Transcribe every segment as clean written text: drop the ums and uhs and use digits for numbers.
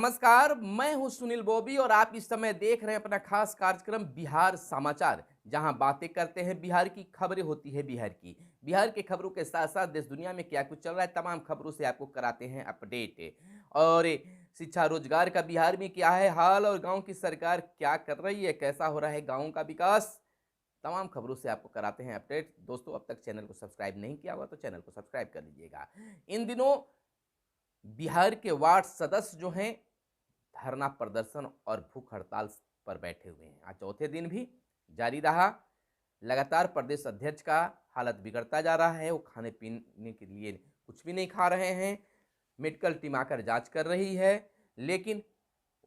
नमस्कार, मैं हूं सुनील बोबी और आप इस समय देख रहे हैं अपना खास कार्यक्रम बिहार समाचार, जहां बातें करते हैं बिहार की, खबरें होती है बिहार की। बिहार के खबरों के साथ साथ देश दुनिया में क्या कुछ चल रहा है, तमाम खबरों से आपको कराते हैं अपडेट। और शिक्षा रोजगार का बिहार में क्या है हाल और गांव की सरकार क्या कर रही है, कैसा हो रहा है गाँव का विकास, तमाम खबरों से आपको कराते हैं अपडेट। दोस्तों, अब तक चैनल को सब्सक्राइब नहीं किया हुआ तो चैनल को सब्सक्राइब कर लीजिएगा। इन दिनों बिहार के वार्ड सदस्य जो हैं धरना प्रदर्शन और भूख हड़ताल पर बैठे हुए हैं। आज चौथे दिन भी जारी रहा। लगातार प्रदेश अध्यक्ष का हालत बिगड़ता जा रहा है। वो खाने पीने के लिए कुछ भी नहीं खा रहे हैं। मेडिकल टीम आकर जांच कर रही है, लेकिन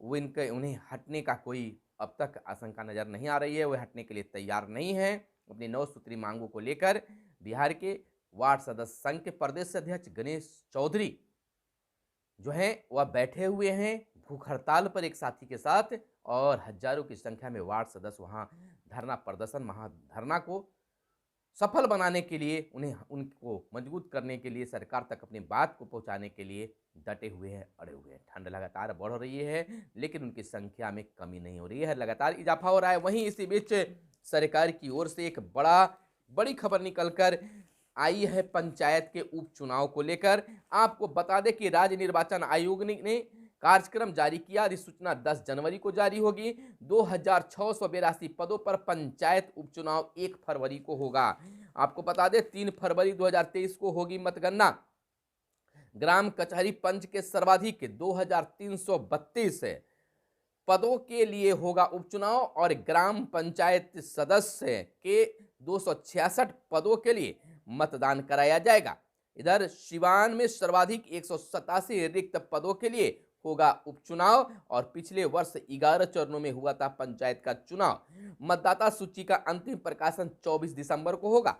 वो उन्हें हटने का कोई अब तक आशंका नजर नहीं आ रही है। वे हटने के लिए तैयार नहीं है। अपनी 9 सूत्री मांगों को लेकर बिहार के वार्ड सदस्य संघ के प्रदेश अध्यक्ष गणेश चौधरी जो हैं वह बैठे हुए हैं भूख हड़ताल पर एक साथी के साथ, और हजारों की संख्या में वार्ड सदस्य वहां धरना प्रदर्शन महाधरना को सफल बनाने के लिए, उन्हें उनको मजबूत करने के लिए, सरकार तक अपनी बात को पहुंचाने के लिए डटे हुए हैं, अड़े हुए हैं। ठंड लगातार बढ़ रही है, लेकिन उनकी संख्या में कमी नहीं हो रही है, लगातार इजाफा हो रहा है। वहीं इसी बीच सरकार की ओर से एक बड़ी खबर निकलकर आई है पंचायत के उपचुनाव को लेकर। आपको बता दें कि राज्य निर्वाचन आयोग ने कार्यक्रम जारी किया। अधिसूचना 10 जनवरी को जारी होगी। 2682 पदों पर पंचायत उपचुनाव 1 फरवरी को होगा। आपको बता दें 3 फरवरी 2023 को होगी मतगणना। ग्राम कचहरी पंच के सर्वाधिक 2332 पदों के लिए होगा उपचुनाव और ग्राम पंचायत सदस्य के 266 पदों के लिए मतदान कराया जाएगा। इधर सिवान में सर्वाधिक 187 रिक्त पदों के लिए होगा उपचुनाव और पिछले वर्ष 11 चरणों में हुआ था पंचायत का चुनाव। मतदाता सूची का अंतिम प्रकाशन 24 दिसंबर को होगा।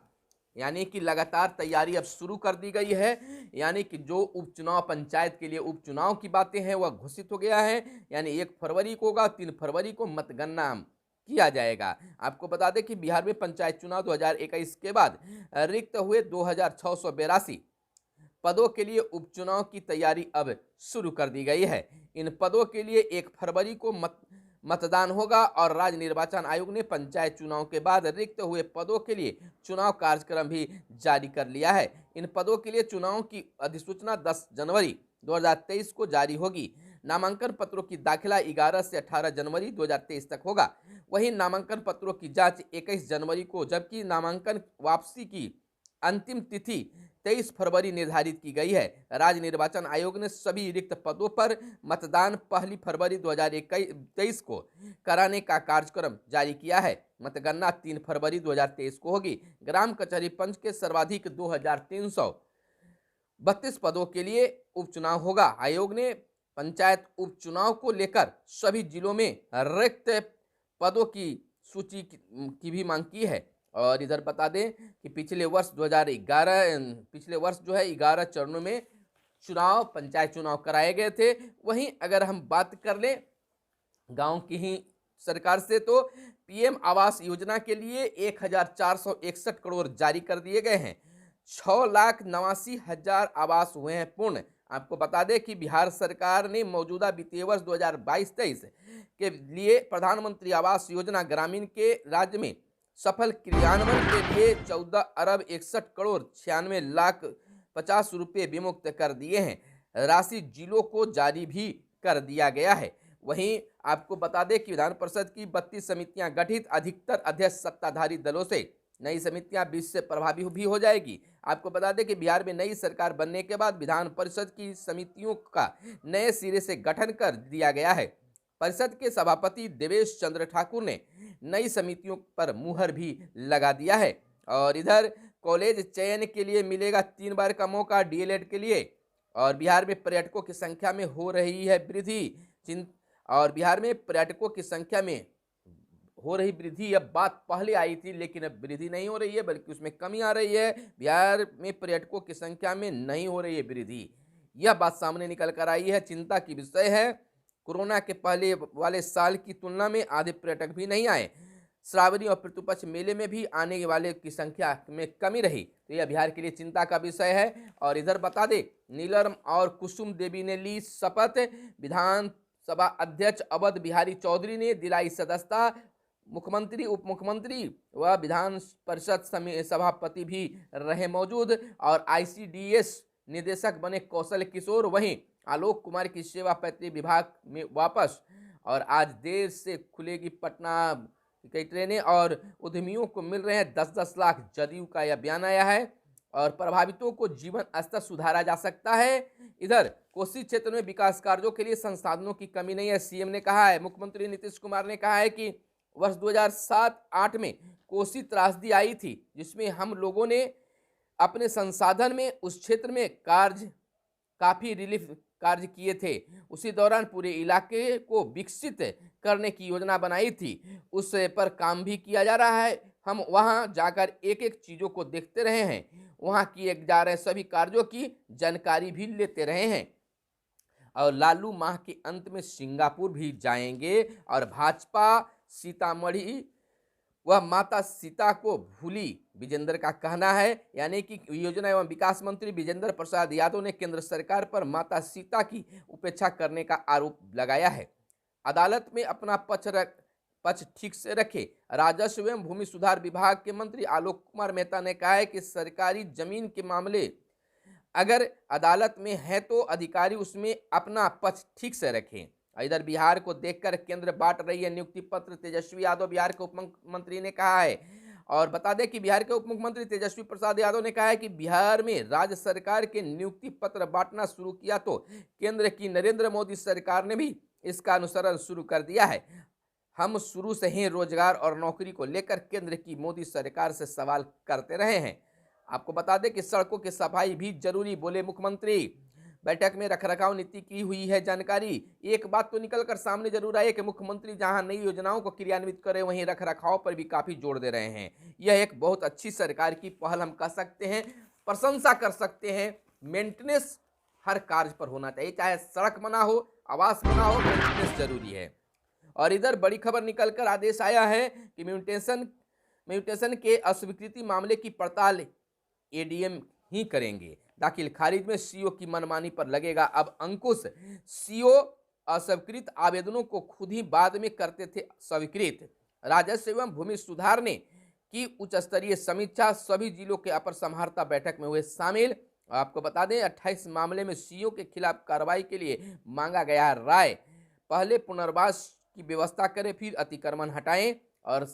यानी कि लगातार तैयारी अब शुरू कर दी गई है। यानी कि जो उपचुनाव पंचायत के लिए उपचुनाव की बातें हैं वह घोषित हो गया है। यानी 1 फरवरी को होगा, 3 फरवरी को मतगणना किया जाएगा। आपको बता दें कि बिहार में पंचायत चुनाव 2021 के बाद रिक्त हुए 2682 पदों के लिए उपचुनाव की तैयारी अब शुरू कर दी गई है। इन पदों के लिए 1 फरवरी को मतदान होगा और राज्य निर्वाचन आयोग ने पंचायत चुनाव के बाद रिक्त हुए पदों के लिए चुनाव कार्यक्रम भी जारी कर लिया है। इन पदों के लिए चुनाव की अधिसूचना 10 जनवरी 2023 को जारी होगी। नामांकन पत्रों की दाखिला 11 से 18 जनवरी 2023 तक होगा। वहीं नामांकन पत्रों की जांच 21 जनवरी को, जबकि नामांकन वापसी की अंतिम तिथि 23 फरवरी निर्धारित की गई है। राज्य निर्वाचन आयोग ने सभी रिक्त पदों पर मतदान 1 फरवरी 2023 को कराने का कार्यक्रम जारी किया है। मतगणना 3 फरवरी 2023 को होगी। ग्राम कचहरी पंच के सर्वाधिक 2332 पदों के लिए उपचुनाव होगा। आयोग ने पंचायत उपचुनाव को लेकर सभी जिलों में रिक्त पदों की सूची की भी मांग की है। और इधर बता दें कि पिछले वर्ष जो है 11 चरणों में पंचायत चुनाव कराए गए थे। वहीं अगर हम बात कर लें गांव की ही सरकार से, तो पीएम आवास योजना के लिए 1461 करोड़ जारी कर दिए गए हैं। 6,89,000 आवास हुए हैं पूर्ण। आपको बता दें कि बिहार सरकार ने मौजूदा वित्तीय वर्ष 2022-23 के लिए प्रधानमंत्री आवास योजना ग्रामीण के राज्य में सफल क्रियान्वयन के लिए 14 अरब 61 करोड़ 96 लाख 50 रुपये विमुक्त कर दिए हैं। राशि जिलों को जारी भी कर दिया गया है। वहीं आपको बता दें कि विधान परिषद की 32 समितियां गठित, अधिकतर अध्यक्ष सत्ताधारी दलों से। नई समितियां 20 से प्रभावी भी हो जाएगी। आपको बता दें कि बिहार में नई सरकार बनने के बाद विधान परिषद की समितियों का नए सिरे से गठन कर दिया गया है। परिषद के सभापति देवेश चंद्र ठाकुर ने नई समितियों पर मुहर भी लगा दिया है। और इधर कॉलेज चयन के लिए मिलेगा 3 बार का मौका डीएलएड के लिए। और बिहार में पर्यटकों की संख्या में हो रही है वृद्धि। और बिहार में पर्यटकों की संख्या में हो रही वृद्धि, अब बात पहले आई थी लेकिन अब वृद्धि नहीं हो रही है बल्कि उसमें कमी आ रही है। बिहार में पर्यटकों की संख्या में नहीं हो रही है वृद्धि, यह बात सामने निकल कर आई है। चिंता की विषय है। कोरोना के पहले वाले साल की तुलना में आधे पर्यटक भी नहीं आए। श्रावणी और पितृपक्ष मेले में भी आने वाले की संख्या में कमी रही, तो यह बिहार के लिए चिंता का विषय है। और इधर बता दें, नीलम और कुसुम देवी ने ली शपथ। विधान सभा अध्यक्ष अवध बिहारी चौधरी ने दिलाई सदस्यता। मुख्यमंत्री, उप मुख्यमंत्री व विधान परिषद सभापति भी रहे मौजूद और आईसीडीएस निदेशक बने कौशल किशोर। वहीं आलोक कुमार की सेवा पैतृक विभाग में वापस। और आज देर से खुलेगी पटना कई ट्रेनें और उद्यमियों को मिल रहे हैं 10-10 लाख। जदयू का यह बयान आया है और प्रभावितों को जीवन स्तर सुधारा जा सकता है। इधर कोसी क्षेत्र में विकास कार्यों के लिए संसाधनों की कमी नहीं है, सीएम ने कहा है। मुख्यमंत्री नीतीश कुमार ने कहा है कि वर्ष 2007-8 में कोसी त्रासदी आई थी, जिसमें हम लोगों ने अपने संसाधन में उस क्षेत्र में काफी रिलीफ कार्य किए थे। उसी दौरान पूरे इलाके को विकसित करने की योजना बनाई थी, उस पर काम भी किया जा रहा है। हम वहां जाकर एक एक चीजों को देखते रहे हैं, वहां किए जा रहे सभी कार्यों की जानकारी भी लेते रहे हैं। और लालू माह के अंत में सिंगापुर भी जाएंगे और भाजपा सीतामढ़ी वह माता सीता को भूली, विजेंद्र का कहना है। यानी कि योजना एवं विकास मंत्री विजेंद्र प्रसाद यादव ने केंद्र सरकार पर माता सीता की उपेक्षा करने का आरोप लगाया है। अदालत में अपना पक्ष ठीक से रखे। राजस्व एवं भूमि सुधार विभाग के मंत्री आलोक कुमार मेहता ने कहा है कि सरकारी जमीन के मामले अगर अदालत में है तो अधिकारी उसमें अपना पक्ष ठीक से रखें। इधर बिहार को देखकर केंद्र बांट रही है नियुक्ति पत्र, तेजस्वी यादव बिहार के उप मुख्यमंत्री ने कहा है। और बता दें कि बिहार के उप मुख्यमंत्री तेजस्वी प्रसाद यादव ने कहा है कि बिहार में राज्य सरकार के नियुक्ति पत्र बांटना शुरू किया तो केंद्र की नरेंद्र मोदी सरकार ने भी इसका अनुसरण शुरू कर दिया है। हम शुरू से ही रोजगार और नौकरी को लेकर केंद्र की मोदी सरकार से सवाल करते रहे हैं। आपको बता दें कि सड़कों की सफाई भी जरूरी, बोले मुख्यमंत्री। बैठक में रखरखाव नीति की हुई है जानकारी। एक बात तो निकलकर सामने जरूर आई है कि मुख्यमंत्री जहां नई योजनाओं को क्रियान्वित करे वहीं रखरखाव पर भी काफी जोर दे रहे हैं। यह एक बहुत अच्छी सरकार की पहल हम कह सकते हैं, प्रशंसा कर सकते हैं। मेंटेनेंस हर कार्य पर होना चाहिए, चाहे सड़क बना हो, आवास बना हो, मेंटेनेंस जरूरी है। और इधर बड़ी खबर निकलकर आदेश आया है कि म्यूटेशन के अस्वीकृति मामले की पड़ताल एडीएम ही करेंगे। दाखिल खारिज में सीओ की मनमानी पर लगेगा अब अंकुश। सीओ अस्वीकृत आवेदनों को खुद ही बाद में करते थे स्वीकृत। राजस्व एवं भूमि सुधार ने की उच्च स्तरीय समीक्षा, सभी जिलों के अपर समाहर्ता बैठक में हुए शामिल। आपको बता दें 28 मामले में सीओ के खिलाफ कार्रवाई के लिए मांगा गया राय। पहले पुनर्वास की व्यवस्था करें, फिर अतिक्रमण हटाएं। और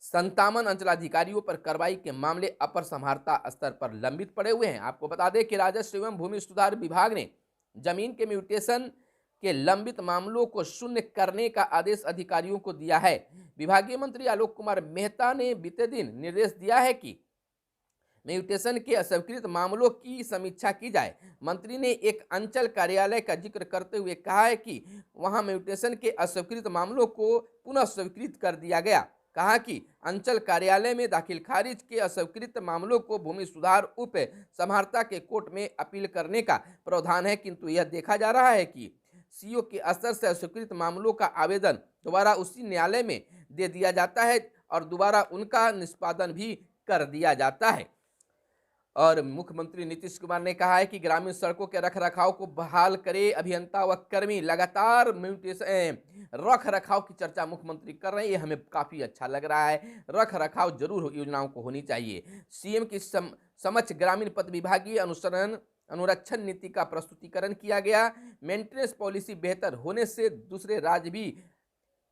57 अंचलाधिकारियों पर कार्रवाई के मामले अपर समाहर्ता स्तर पर लंबित पड़े हुए हैं। आपको बता दें कि राजस्व एवं भूमि सुधार विभाग ने जमीन के म्यूटेशन के लंबित मामलों को शून्य करने का आदेश अधिकारियों को दिया है। विभागीय मंत्री आलोक कुमार मेहता ने बीते दिन निर्देश दिया है कि म्यूटेशन के अस्वीकृत मामलों की समीक्षा की जाए। मंत्री ने एक अंचल कार्यालय का जिक्र करते हुए कहा है कि वहां म्यूटेशन के अस्वीकृत मामलों को पुनः स्वीकृत कर दिया गया। कहा कि अंचल कार्यालय में दाखिल खारिज के अस्वीकृत मामलों को भूमि सुधार उप समाहर्ता के कोर्ट में अपील करने का प्रावधान है, किंतु यह देखा जा रहा है कि सीओ के स्तर से अस्वीकृत मामलों का आवेदन दोबारा उसी न्यायालय में दे दिया जाता है और दोबारा उनका निष्पादन भी कर दिया जाता है। और मुख्यमंत्री नीतीश कुमार ने कहा है कि ग्रामीण सड़कों के रखरखाव को बहाल करे। अभियंता व कर्मी लगातार रख रखाव की चर्चा मुख्यमंत्री कर रहे हैं, ये हमें काफी अच्छा लग रहा है। रख रखाव जरूर योजनाओं को होनी चाहिए। सीएम की समक्ष ग्रामीण पथ विभागीय अनुरक्षण नीति का प्रस्तुतिकरण किया गया। मेंटेनेंस पॉलिसी बेहतर होने से दूसरे राज्य भी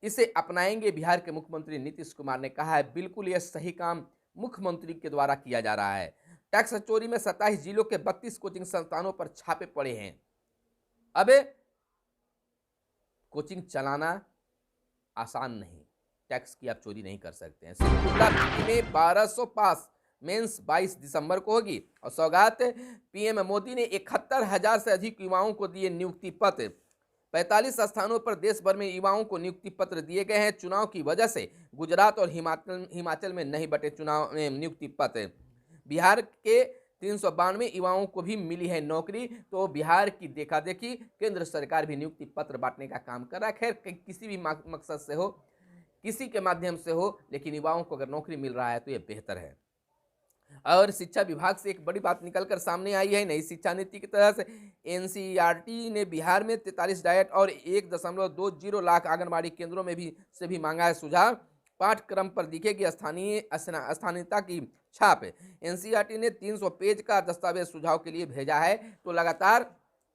इसे अपनाएंगे, बिहार के मुख्यमंत्री नीतीश कुमार ने कहा है। बिल्कुल यह सही काम मुख्यमंत्री के द्वारा किया जा रहा है। टैक्स चोरी में 27 जिलों के 32 कोचिंग संस्थानों पर छापे पड़े हैं। अब कोचिंग चलाना आसान नहीं, टैक्स की आप चोरी नहीं कर सकते हैं। सिर्फ में 1200 पास, मेंस 22 दिसंबर को होगी। और सौगात पीएम मोदी ने 71,000 से अधिक युवाओं को दिए नियुक्ति पत्र। 45 स्थानों पर देश भर में युवाओं को नियुक्ति पत्र दिए गए हैं। चुनाव की वजह से गुजरात और हिमाचल में नहीं बटे चुनाव में नियुक्ति पत्र। बिहार के 392 युवाओं को भी मिली है नौकरी। तो बिहार की देखा देखी केंद्र सरकार भी नियुक्ति पत्र बांटने का काम कर रहा है। खैर किसी भी मकसद से हो, किसी के माध्यम से हो, लेकिन युवाओं को अगर नौकरी मिल रहा है तो ये बेहतर है। और शिक्षा विभाग से एक बड़ी बात निकल कर सामने आई है। नई शिक्षा नीति की तरह से एनसीईआरटी ने बिहार में 43 डायट और 1.20 लाख आंगनबाड़ी केंद्रों में भी मांगा है सुझाव। पाठ्यक्रम पर दिखेगी स्थानीयता की छाप। एनसीईआरटी ने 300 पेज का दस्तावेज सुझाव के लिए भेजा है। तो लगातार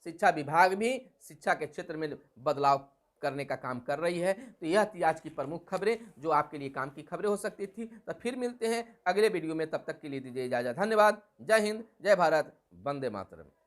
शिक्षा विभाग भी शिक्षा के क्षेत्र में बदलाव करने का काम कर रही है। तो यह थी आज की प्रमुख खबरें जो आपके लिए काम की खबरें हो सकती थी। तो फिर मिलते हैं अगले वीडियो में, तब तक के लिए दीजिए इजाजत। धन्यवाद। जय हिंद, जय भारत, वंदे मातरम।